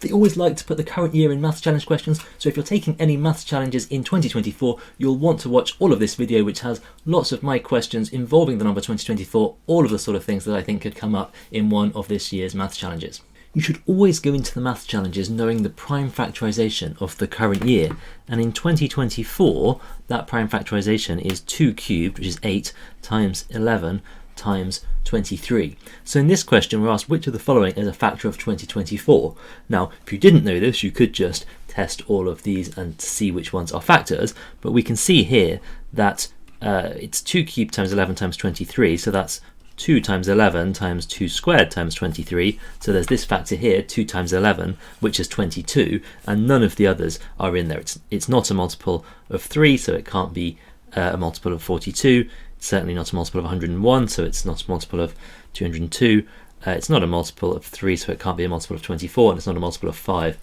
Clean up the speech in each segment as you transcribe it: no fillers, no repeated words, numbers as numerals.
They always like to put the current year in maths challenge questions, so if you're taking any maths challenges in 2024, you'll want to watch all of this video, which has lots of my questions involving the number 2024, all of the sort of things that I think could come up in one of this year's maths challenges. You should always go into the maths challenges knowing the prime factorisation of the current year, and in 2024 that prime factorisation is 2 cubed, which is 8, times 11 times 23. So in this question we're asked which of the following is a factor of 2024. Now if you didn't know this, you could just test all of these and see which ones are factors, but we can see here that it's 2 cubed times 11 times 23, so that's 2 times 11 times 2 squared times 23, so there's this factor here, 2 times 11, which is 22, and none of the others are in there. It's not a multiple of 3, so it can't be a multiple of 42, it's certainly not a multiple of 101, so it's not a multiple of 202, it's not a multiple of 3, so it can't be a multiple of 24, and it's not a multiple of 5,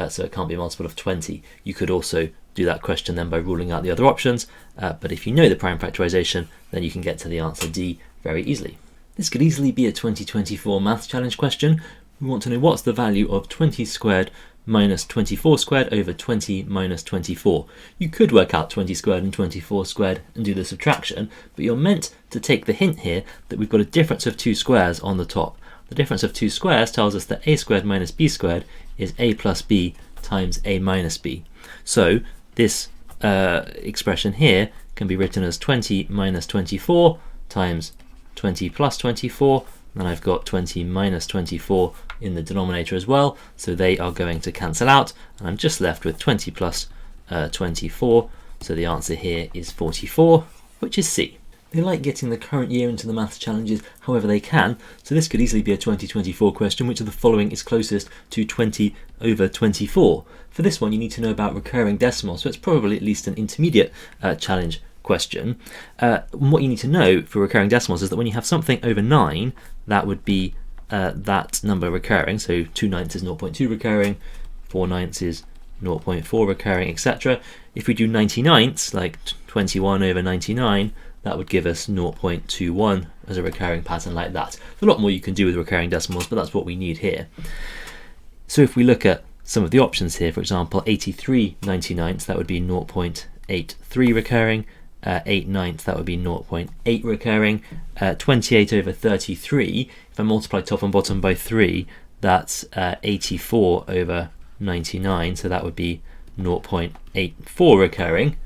so it can't be a multiple of 20. You could also do that question then by ruling out the other options, but if you know the prime factorisation, then you can get to the answer D very easily. This could easily be a 2024 maths challenge question. We want to know what's the value of 20 squared minus 24 squared over 20 minus 24. You could work out 20 squared and 24 squared and do the subtraction, but you're meant to take the hint here that we've got a difference of 2 squares on the top. The difference of 2 squares tells us that a squared minus b squared is a plus b times a minus b. So this expression here can be written as 20 minus 24 times 20 plus 24, and I've got 20 minus 24 in the denominator as well, so they are going to cancel out, and I'm just left with 20 plus 24, so the answer here is 44, which is C. They like getting the current year into the maths challenges however they can, so this could easily be a 2024 question. Which of the following is closest to 20 over 24? For this one you need to know about recurring decimals, so it's probably at least an intermediate challenge question. What you need to know for recurring decimals is that when you have something over 9, that would be that number recurring, so 2/9 is 0.2 recurring, 4/9 is 0.4 recurring, etc. If we do 99ths, like 21 over 99, that would give us 0.21 as a recurring pattern like that. There's a lot more you can do with recurring decimals, but that's what we need here. So if we look at some of the options here, for example, 83 99ths, that would be 0.83 recurring, 8/9, that would be 0.8 recurring, 28 over 33, if I multiply top and bottom by 3, that's 84 over 99, so that would be 0.84 recurring.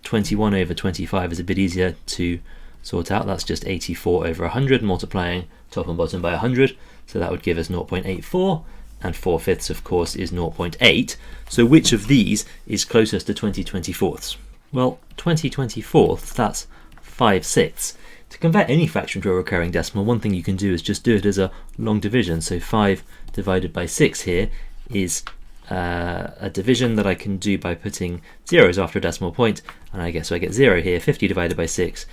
21 over 25 is a bit easier to sort out, that's just 84 over 100, multiplying top and bottom by 100, so that would give us 0.84, and 4/5 of course is 0.8, so which of these is closest to 20/24? Well, 20/24, that's 5/6. To convert any fraction to a recurring decimal, one thing you can do is just do it as a long division. So 5 divided by 6 here is a division that I can do by putting zeros after a decimal point, and I get 0 here. 50 divided by 6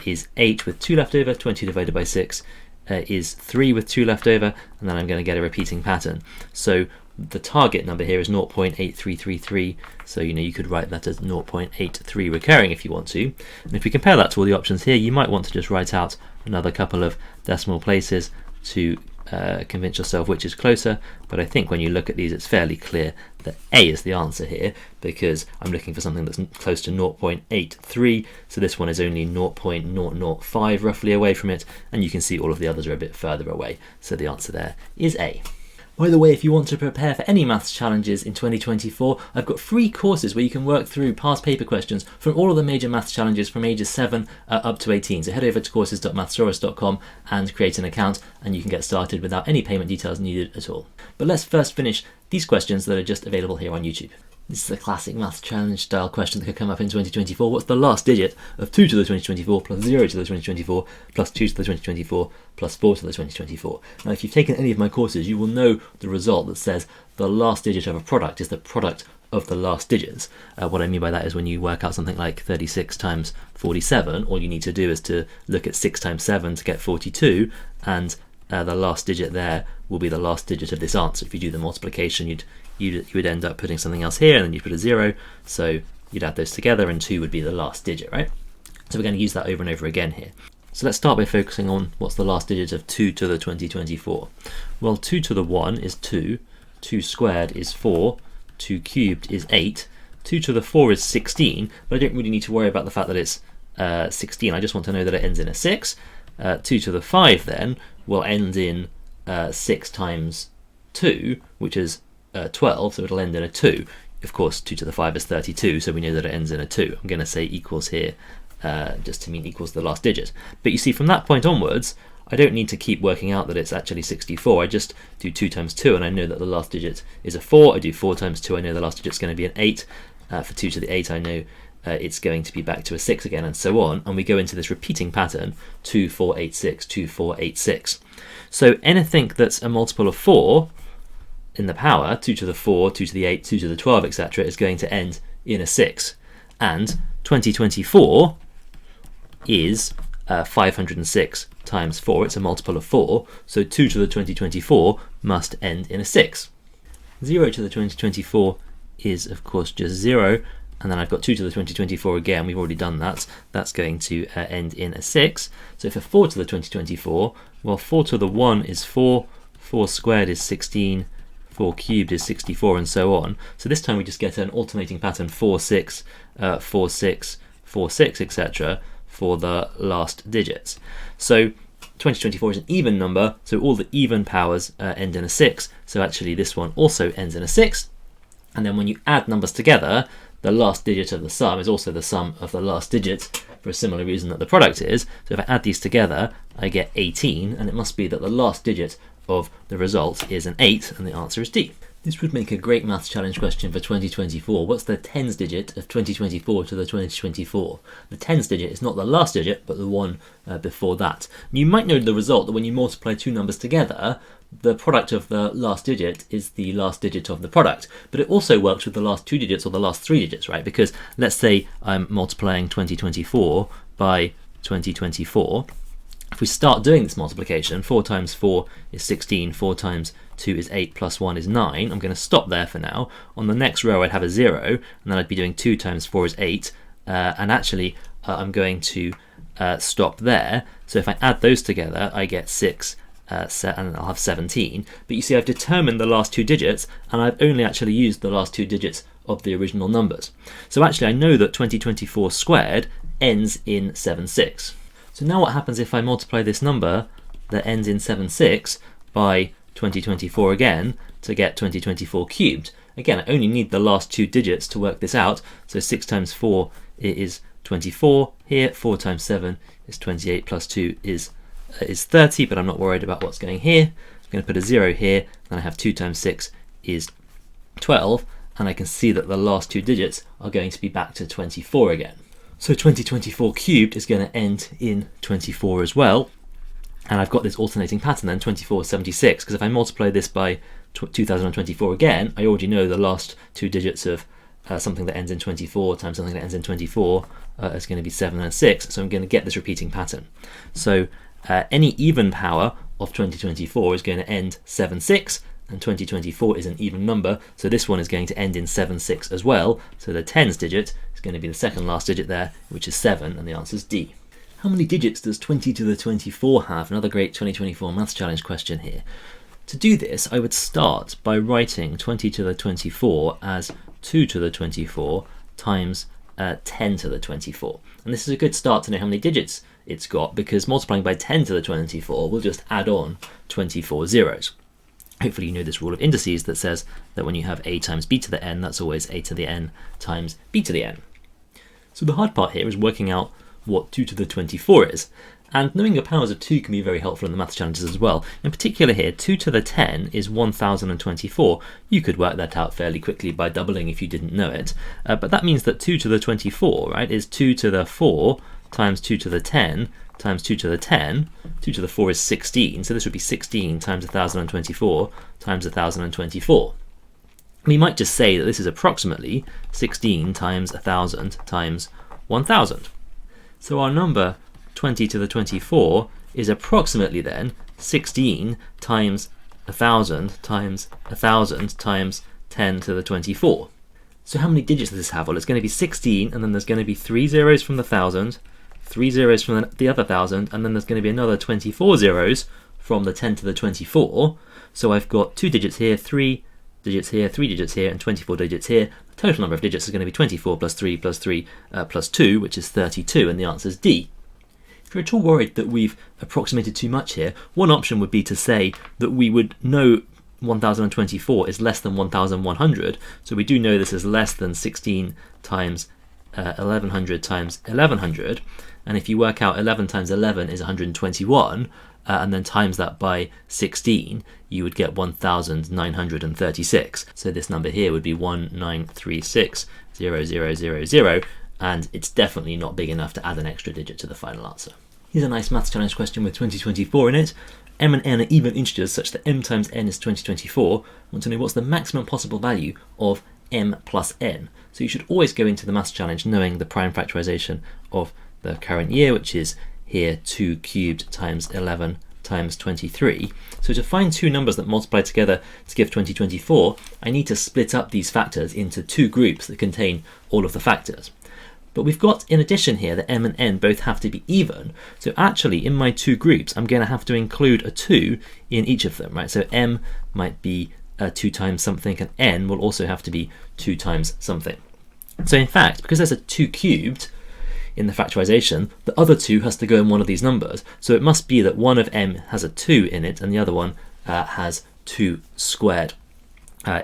is 8 with 2 left over. 20 divided by 6 is 3 with 2 left over, and then I'm going to get a repeating pattern. So the target number here is 0.8333, so you could write that as 0.83 recurring if you want to. And if we compare that to all the options here, you might want to just write out another couple of decimal places to convince yourself which is closer, but I think when you look at these it's fairly clear that A is the answer here, because I'm looking for something that's close to 0.83, so this one is only 0.005 roughly away from it, and you can see all of the others are a bit further away, so the answer there is A. By the way, if you want to prepare for any maths challenges in 2024, I've got free courses where you can work through past paper questions from all of the major maths challenges from ages 7 up to 18. So head over to courses.mathsaurus.com and create an account, and you can get started without any payment details needed at all. But let's first finish these questions that are just available here on YouTube. This is a classic maths challenge style question that could come up in 2024. What's the last digit of 2 to the 2024 plus 0 to the 2024 plus 2 to the 2024 plus 4 to the 2024? Now, if you've taken any of my courses, you will know the result that says the last digit of a product is the product of the last digits. What I mean by that is when you work out something like 36 times 47, all you need to do is to look at 6 times 7 to get 42, and the last digit there will be the last digit of this answer. If you do the multiplication, you would end up putting something else here, and then you put a 0, so you'd add those together, and 2 would be the last digit, right? So we're going to use that over and over again here. So let's start by focusing on what's the last digit of 2 to the 2024. Well, 2 to the 1 is 2, 2 squared is 4, 2 cubed is 8, 2 to the 4 is 16, but I don't really need to worry about the fact that it's 16. I just want to know that it ends in a 6. 2 to the 5 then will end in 6 times 2, which is 12, so it'll end in a 2. Of course, 2 to the 5 is 32, so we know that it ends in a 2. I'm going to say equals here just to mean equals the last digit. But you see, from that point onwards, I don't need to keep working out that it's actually 64. I just do 2 times 2, and I know that the last digit is a 4. I do 4 times 2, I know the last digit's going to be an 8. For 2 to the 8, I know it's going to be back to a 6 again, and so on. And we go into this repeating pattern, 2, 4, 8, 6, 2, 4, 8, 6. So anything that's a multiple of 4 in the power, 2 to the 4, 2 to the 8, 2 to the 12, etc., is going to end in a 6. And 2024 is 506 times 4. It's a multiple of 4, so 2 to the 2024 must end in a 6. 0 to the 2024 is, of course, just 0, and then I've got 2 to the 2024 again. We've already done that. That's going to end in a 6. So for 4 to the 2024, well, 4 to the 1 is 4, 4 squared is 16, 4 cubed is 64, and so on. So this time we just get an alternating pattern 4, 6, 4, 6, 4, 6, etc. for the last digits. So 2024 is an even number, so all the even powers end in a 6. So actually this one also ends in a 6. And then when you add numbers together, the last digit of the sum is also the sum of the last digit, for a similar reason that the product is. So if I add these together, I get 18, and it must be that the last digit of the result is an 8, and the answer is D. This would make a great maths challenge question for 2024. What's the tens digit of 2024 to the 2024? The tens digit is not the last digit, but the one before that. You might know the result that when you multiply two numbers together, the product of the last digit is the last digit of the product. But it also works with the last two digits or the last three digits, right? Because let's say I'm multiplying 2024 by 2024. If we start doing this multiplication, 4 times 4 is 16, 4 times 2 is 8, plus 1 is 9. I'm going to stop there for now. On the next row I'd have a 0, and then I'd be doing 2 times 4 is 8, and actually I'm going to stop there. So if I add those together, I get 6, and I'll have 17. But you see, I've determined the last two digits, and I've only actually used the last two digits of the original numbers. So actually I know that 2024 squared ends in 76. So now what happens if I multiply this number that ends in 76 by 2024 again to get 2024 cubed? Again, I only need the last two digits to work this out. So 6 times 4 is 24 here, 4 times 7 is 28, plus 2 is 30, but I'm not worried about what's going here. I'm going to put a 0 here, and I have 2 times 6 is 12, and I can see that the last two digits are going to be back to 24 again. So 2024 cubed is going to end in 24 as well, and I've got this alternating pattern then, 24 is 76, because if I multiply this by 2024 again, I already know the last two digits of something that ends in 24 times something that ends in 24 is going to be 7 and 6, so I'm going to get this repeating pattern. So any even power of 2024 is going to end 7, 6, and 2024 is an even number, so this one is going to end in 7, 6 as well, so the tens digit is going to be the second last digit there, which is 7, and the answer is D. How many digits does 20 to the 24 have? Another great 2024 maths challenge question here. To do this, I would start by writing 20 to the 24 as 2 to the 24 times 10 to the 24. And this is a good start to know how many digits it's got, because multiplying by 10 to the 24 will just add on 24 zeros. Hopefully you know this rule of indices that says that when you have a times b to the n, that's always a to the n times b to the n. So the hard part here is working out what 2 to the 24 is. And knowing your powers of 2 can be very helpful in the maths challenges as well. In particular here, 2 to the 10 is 1024. You could work that out fairly quickly by doubling if you didn't know it. But that means that 2 to the 24, right, is 2 to the 4 times 2 to the 10 times 2 to the 10. 2 to the 4 is 16, so this would be 16 times 1024 times 1024. We might just say that this is approximately 16 times 1000 times 1000. So our number 20 to the 24 is approximately then 16 times 1000 times 1000 times 10 to the 24. So how many digits does this have? Well, it's going to be 16, and then there's going to be 3 zeros from the 1000, 3 zeros from the other 1000, and then there's going to be another 24 zeros from the 10 to the 24. So I've got two digits here, 3, digits here, 3 digits here, and 24 digits here. The total number of digits is going to be 24 plus 3 plus 3 plus 2, which is 32, and the answer is D. If you're at all worried that we've approximated too much here, one option would be to say that we would know 1024 is less than 1100, so we do know this is less than 16 times 1100 times 1100, and if you work out 11 times 11 is 121, and then times that by 16, you would get 1936. So this number here would be 19360000, and it's definitely not big enough to add an extra digit to the final answer. Here's a nice maths challenge question with 2024 in it. M and n are even integers such that m times n is 2024. I want to know what's the maximum possible value of m plus n. So you should always go into the maths challenge knowing the prime factorization of the current year, which is here 2 cubed times 11 times 23. So to find two numbers that multiply together to give 2024, I need to split up these factors into two groups that contain all of the factors. But we've got, in addition here, that m and n both have to be even. So actually, in my two groups, I'm going to have to include a 2 in each of them, right? So m might be 2 times something, and n will also have to be 2 times something. So in fact, because there's a 2 cubed in the factorization, the other 2 has to go in one of these numbers. So it must be that one of m has a 2 in it, and the other one has 2 squared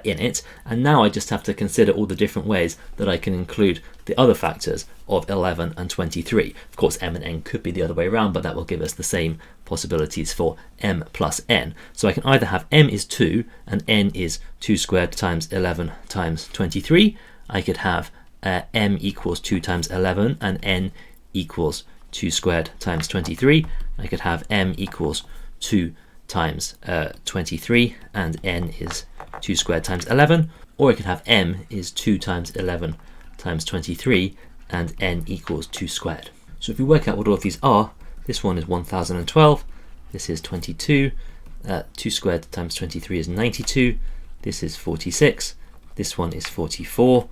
in it. And now I just have to consider all the different ways that I can include the other factors of 11 and 23. Of course, m and n could be the other way around, but that will give us the same possibilities for m plus n. So I can either have m is 2 and n is 2 squared times 11 times 23. I could have m equals 2 times 11 and n equals 2 squared times 23. I could have m equals 2 times 23 and n is 2 squared times 11, or I could have m is 2 times 11 times 23 and n equals 2 squared. So if we work out what all of these are, this one is 1012, this is 22, 2 squared times 23 is 92, this is 46, this one is 44,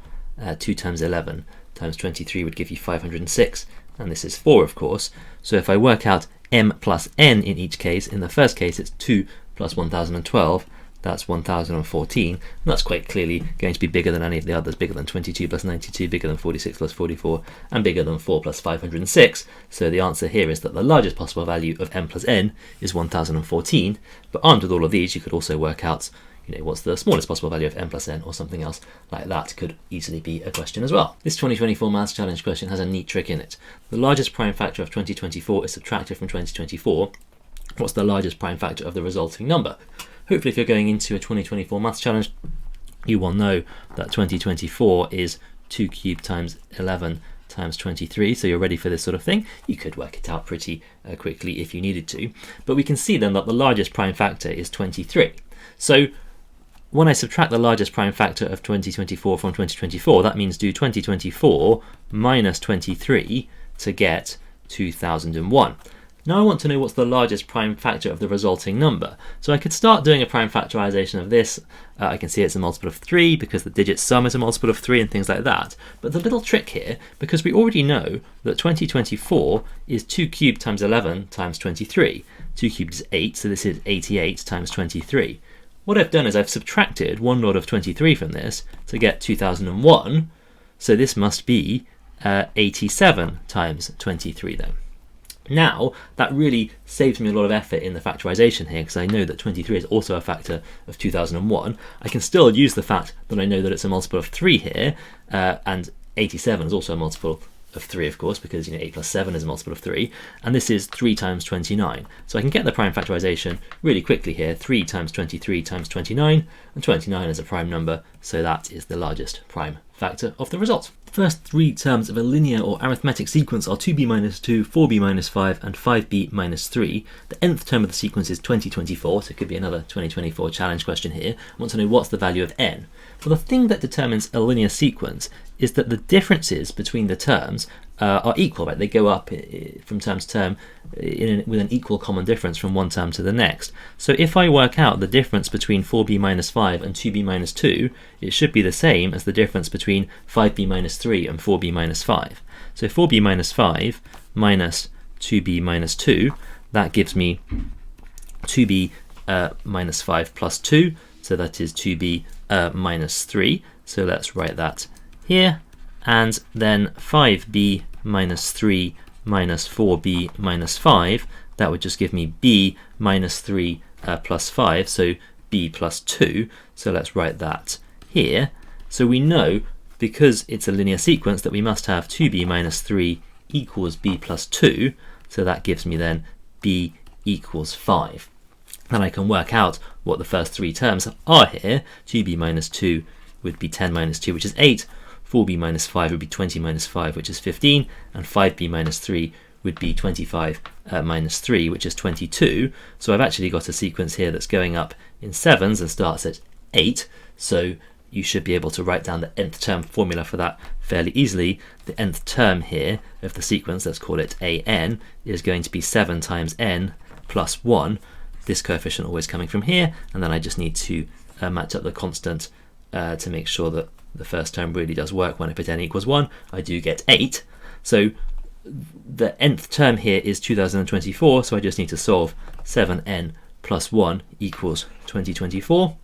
2 times 11 times 23 would give you 506, and this is 4 of course. So if I work out m plus n in each case, in the first case it's 2 plus 1012, that's 1014, and that's quite clearly going to be bigger than any of the others, bigger than 22 plus 92, bigger than 46 plus 44, and bigger than 4 plus 506. So the answer here is that the largest possible value of m plus n is 1014, but armed with all of these, you could also work out, what's the smallest possible value of m plus n, or something else like that could easily be a question as well. This 2024 maths challenge question has a neat trick in it. The largest prime factor of 2024 is subtracted from 2024. What's the largest prime factor of the resulting number? Hopefully if you're going into a 2024 maths challenge, you will know that 2024 is 2 cubed times 11 times 23, so you're ready for this sort of thing. You could work it out pretty quickly if you needed to, but we can see then that the largest prime factor is 23. So when I subtract the largest prime factor of 2024 from 2024, that means do 2024 minus 23 to get 2001. Now I want to know what's the largest prime factor of the resulting number. So I could start doing a prime factorization of this. I can see it's a multiple of 3 because the digit sum is a multiple of 3 and things like that. But the little trick here, because we already know that 2024 is 2 cubed times 11 times 23. 2 cubed is 8, so this is 88 times 23. What I've done is I've subtracted 1 lot of 23 from this to get 2001. So this must be 87 times 23 then. Now, that really saves me a lot of effort in the factorization here, because I know that 23 is also a factor of 2001. I can still use the fact that I know that it's a multiple of 3 here, and 87 is also a multiple of 3, of course, because 8 plus 7 is a multiple of 3, and this is 3 times 29. So I can get the prime factorization really quickly here. 3 times 23 times 29, and 29 is a prime number, so that is the largest prime factor of the result. The first 3 terms of a linear or arithmetic sequence are 2b minus 2, 4b minus 5, and 5b minus 3. The nth term of the sequence is 2024, so it could be another 2024 challenge question here. I want to know what's the value of n. Well, the thing that determines a linear sequence is that the differences between the terms are equal, right? They go up from term to term with an equal common difference from one term to the next. So if I work out the difference between 4b minus 5 and 2b minus 2, it should be the same as the difference between 5b minus 3 and 4b minus 5. So 4b minus 5 minus 2b minus 2, that gives me 2b minus 5 plus 2, so that is 2b minus 3. So let's write that here. And then 5b minus 3 minus 4b minus 5. That would just give me b minus 3 plus 5, so b plus 2. So let's write that here. So we know, because it's a linear sequence, that we must have 2b minus 3 equals b plus 2. So that gives me then b equals 5. Then I can work out what the first three terms are here. 2b minus 2 would be 10 minus 2, which is 8. 4b minus 5 would be 20 minus 5, which is 15. And 5b minus 3 would be 25 minus 3, which is 22. So I've actually got a sequence here that's going up in sevens and starts at 8. So you should be able to write down the nth term formula for that fairly easily. The nth term here of the sequence, let's call it an, is going to be 7 times n plus 1. This coefficient always coming from here, and then I just need to match up the constant to make sure that the first term really does work. When I put n equals 1, I do get 8. So the nth term here is 2024, so I just need to solve 7n plus 1 equals 2024.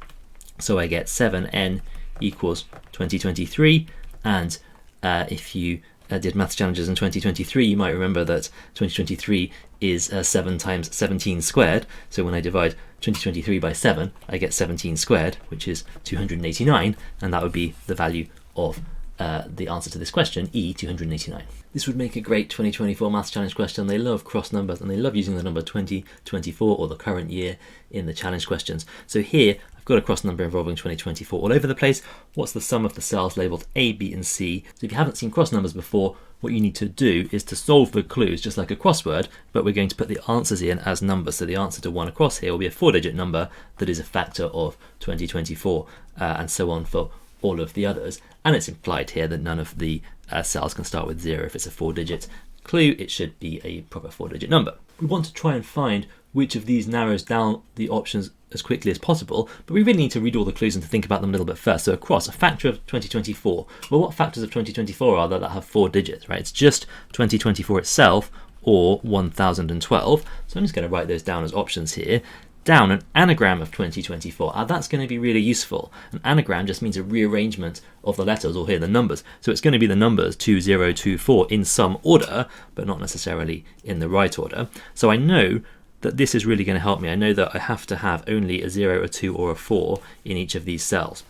So I get 7n equals 2023, and if you did maths challenges in 2023, you might remember that 2023 is 7 times 17 squared. So when I divide 2023 by 7, I get 17 squared, which is 289, and that would be the value of the answer to this question, E, 289. This would make a great 2024 maths challenge question. They love cross numbers, and they love using the number 2024 or the current year in the challenge questions. So here I've got a cross number involving 2024 all over the place. What's the sum of the cells labelled A, B and C? So if you haven't seen cross numbers before, what you need to do is to solve the clues just like a crossword, but we're going to put the answers in as numbers. So the answer to 1 across here will be a 4-digit number that is a factor of 2024, and so on for all of the others. And it's implied here that none of the cells can start with 0. If it's a 4-digit clue, it should be a proper 4-digit number. We want to try and find which of these narrows down the options as quickly as possible, but we really need to read all the clues and to think about them a little bit first. So across, a factor of 2024. Well, what factors of 2024 are there that have 4 digits, right? It's just 2024 itself or 1012. So I'm just going to write those down as options here. Down, an anagram of 2024. That's going to be really useful. An anagram just means a rearrangement of the letters, or here the numbers. So it's going to be the numbers 2024 in some order, but not necessarily in the right order. So I know that this is really going to help me. I know that I have to have only a 0, a 2 or a 4 in each of these cells.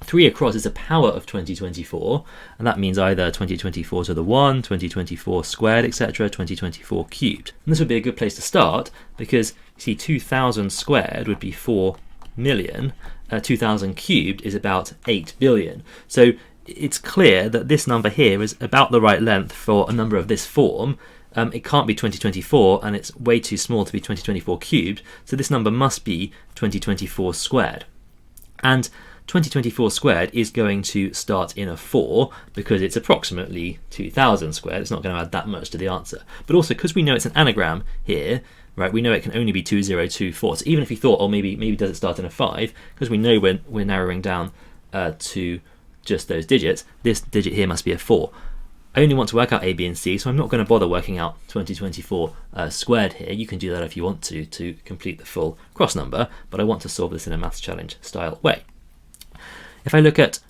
3 across is a power of 2024, and that means either 2024 to the 1, 2024 squared, etc., 2024 cubed. And this would be a good place to start, because you see 2000 squared would be 4 million, 2000 cubed is about 8 billion. So it's clear that this number here is about the right length for a number of this form. It can't be 2024, and it's way too small to be 2024 cubed, so this number must be 2024 squared. And 2024 squared is going to start in a 4 because it's approximately 2000 squared. It's not going to add that much to the answer. But also, because we know it's an anagram here, right, we know it can only be 2024. So even if you thought, oh, maybe does it start in a 5, because we know we're narrowing down to just those digits, this digit here must be a 4. I only want to work out A, B and C, so I'm not going to bother working out 2024 squared here. You can do that if you want to complete the full cross number, but I want to solve this in a maths challenge style way. If I look at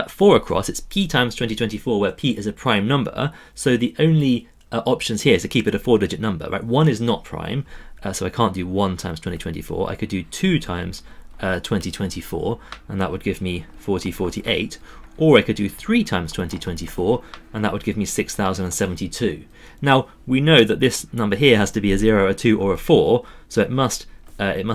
4 across, it's p times 2024, where p is a prime number, so the only options here is to keep it a 4-digit number, right? 1 is not prime, so I can't do 1 times 2024. I could do 2 times 2024, and that would give me 4048, or I could do 3 times 2024, and that would give me 6072. Now, we know that this number here has to be a 0, a 2, or a 4, so it must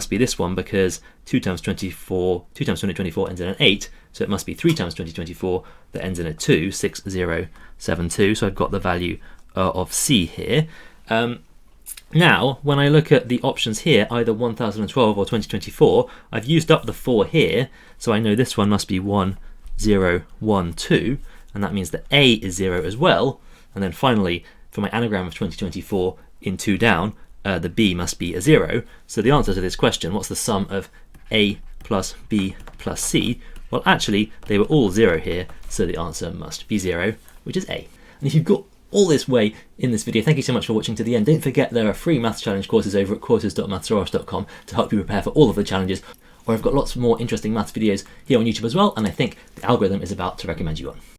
be this one, because 2 times 2024 ends in an 8, so it must be 3 times 2024 that ends in a 2, 6072, so I've got the value of C here. Now, when I look at the options here, either 1012 or 2024, I've used up the 4 here, so I know this one must be 1, 0, 1, 2, and that means that A is 0 as well. And then finally, for my anagram of 2024 in 2 down, the B must be a 0. So the answer to this question, what's the sum of A plus B plus C? Well, actually, they were all 0 here, so the answer must be 0, which is A. And if you've got all this way in this video, thank you so much for watching to the end. Don't forget there are free maths challenge courses over at courses.mathsraush.com to help you prepare for all of the challenges. or I've got lots more interesting maths videos here on YouTube as well, and I think the algorithm is about to recommend you one.